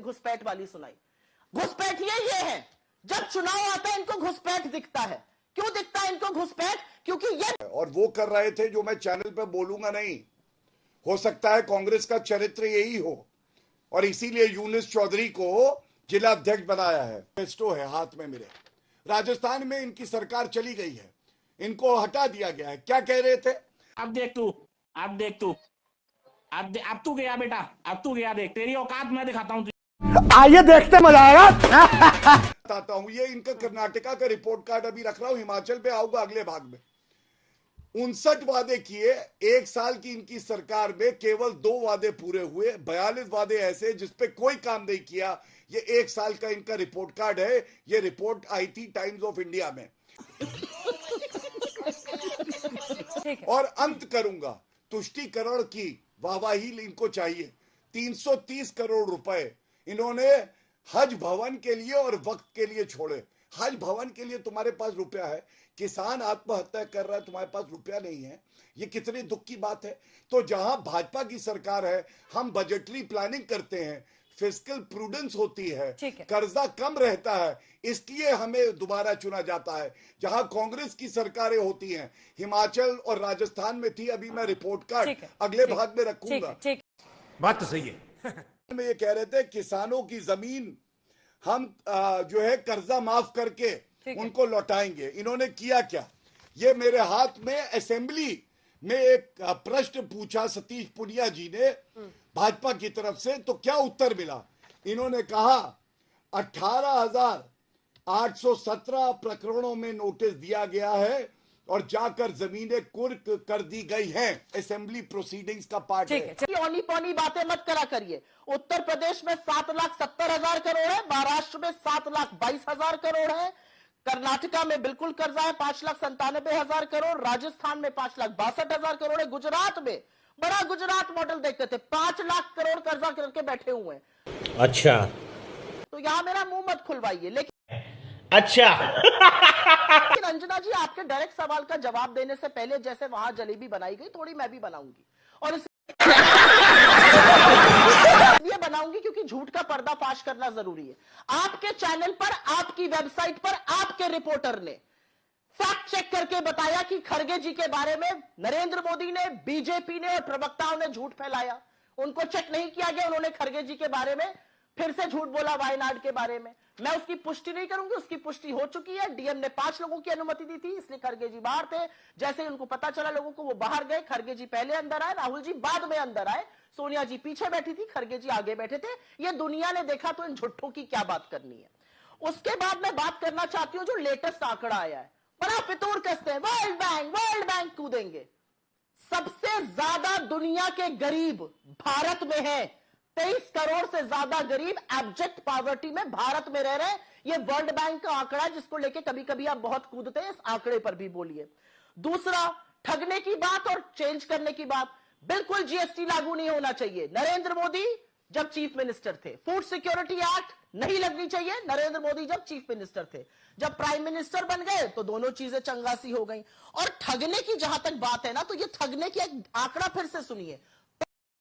घुसपैठ वाली सुनाई। घुसपैठिए ये है, जब चुनाव आता है इनको घुसपैठ दिखता है। क्यों दिखता है इनको घुसपैठ? क्योंकि ये और वो कर रहे थे जो मैं चैनल पे बोलूंगा नहीं। हो सकता है कांग्रेस का चरित्र यही हो और इसीलिए यूनुस चौधरी को जिला अध्यक्ष बनाया है। मैनिफेस्टो है हाथ में मेरे। राजस्थान में इनकी सरकार चली गई है, इनको हटा दिया गया है। क्या कह रहे थे? अब देख तू, अब तू गया बेटा, अब तू गया, देख तेरी औकात मैं दिखाता हूँ। आइए देखते, मजा आएगा। बताता हूं, ये इनका कर्नाटका का रिपोर्ट कार्ड अभी रख रहा हूं, हिमाचल पे आऊंगा अगले भाग में। 59 वादे किए, एक साल की इनकी सरकार में केवल 2 वादे पूरे हुए, 42 वादे ऐसे जिसपे कोई काम नहीं किया। ये एक साल का इनका रिपोर्ट कार्ड है। ये रिपोर्ट आई थी टाइम्स ऑफ इंडिया में। और अंत करूंगा, तुष्टीकरण की वाहवाही इनको चाहिए। 330 करोड़ रुपए इन्होंने हज भवन के लिए और वक्त के लिए छोड़े। हज भवन के लिए तुम्हारे पास रुपया है, किसान आत्महत्या कर रहा है, तुम्हारे पास रुपया नहीं है। ये कितनी दुख की बात है। तो जहां भाजपा की सरकार है, हम बजटरी प्लानिंग करते हैं, फिस्कल प्रूडेंस होती है, कर्जा कम रहता है, इसलिए हमें दोबारा चुना जाता है। जहां कांग्रेस की सरकारें होती हैं, हिमाचल और राजस्थान में थी। अभी मैं रिपोर्ट कार्ड अगले भाग में रखूंगा। बात तो सही है। में ये कह रहे थे किसानों की जमीन हम जो है कर्जा माफ करके उनको लौटाएंगे। इन्होंने किया क्या? ये मेरे हाथ में असेंबली में एक प्रश्न पूछा सतीश पुनिया जी ने भाजपा की तरफ से, तो क्या उत्तर मिला? इन्होंने कहा 18,817 प्रकरणों में नोटिस दिया गया है और जाकर जमीनें कुर्क कर दी गई हैं। असेंबली प्रोसीडिंग्स का पार्ट है। औनी पौनी बातें मत करा करिए। उत्तर प्रदेश में 7,70,000 करोड़ है, महाराष्ट्र में 7,22,000 करोड़ है, कर्नाटका में बिल्कुल कर्जा है 5,97,000 करोड़, राजस्थान में 5,62,000 करोड़ है, गुजरात में बड़ा गुजरात मॉडल देखते थे 5 लाख करोड़ कर्जा करके बैठे हुए हैं। अच्छा, तो यहां मेरा मुंह मत खुलवाइए। लेकिन अच्छा अंजना जी, आपके डायरेक्ट सवाल का जवाब देने से पहले जैसे वहां जलेबी बनाई गई, थोड़ी मैं भी बनाऊंगी। और ये बनाऊंगी क्योंकि झूठ का पर्दाफाश करना जरूरी है। आपके चैनल पर, आपकी वेबसाइट पर आपके रिपोर्टर ने फैक्ट चेक करके बताया कि खड़गे जी के बारे में नरेंद्र मोदी ने, बीजेपी ने और प्रवक्ताओं ने झूठ फैलाया। उनको चेक नहीं किया गया, उन्होंने खड़गे जी के बारे में फिर से झूठ बोला, वायनाड के बारे में। मैं उसकी पुष्टि नहीं करूंगी, उसकी पुष्टि हो चुकी है। डीएम ने 5 लोगों की अनुमति दी थी, इसलिए खड़गे जी बाहर थे। जैसे ही उनको पता चला लोगों को, वो बाहर गए। खड़गे जी पहले अंदर आए, राहुल जी बाद में अंदर आए, सोनिया जी पीछे बैठी थी, खड़गे जी आगे बैठे थे। ये दुनिया ने देखा, तो इन झुट्ठों की क्या बात करनी है। उसके बाद मैं बात करना चाहती हूं जो लेटेस्ट आंकड़ा आया है, बड़ा फितूर कसते हैं, वर्ल्ड बैंक कूदेंगे। सबसे ज्यादा दुनिया के गरीब भारत में है। 23 करोड़ से ज्यादा गरीब एब्जेक्ट पॉवर्टी में भारत में रह रहे हैं। यह वर्ल्ड बैंक का आंकड़ा है, जिसको लेके कभी कभी आप बहुत कूदते हैं। इस आंकड़े पर भी बोलिए। दूसरा, ठगने की बात और चेंज करने की बात, बिल्कुल जीएसटी लागू नहीं होना चाहिए। नरेंद्र मोदी जब चीफ मिनिस्टर थे, फूड सिक्योरिटी एक्ट नहीं लगनी चाहिए, नरेंद्र मोदी जब चीफ मिनिस्टर थे। जब प्राइम मिनिस्टर बन गए तो दोनों चीजें चंगासी हो गई। और ठगने की जहां तक बात है ना, तो ये ठगने की एक आंकड़ा फिर से सुनिए।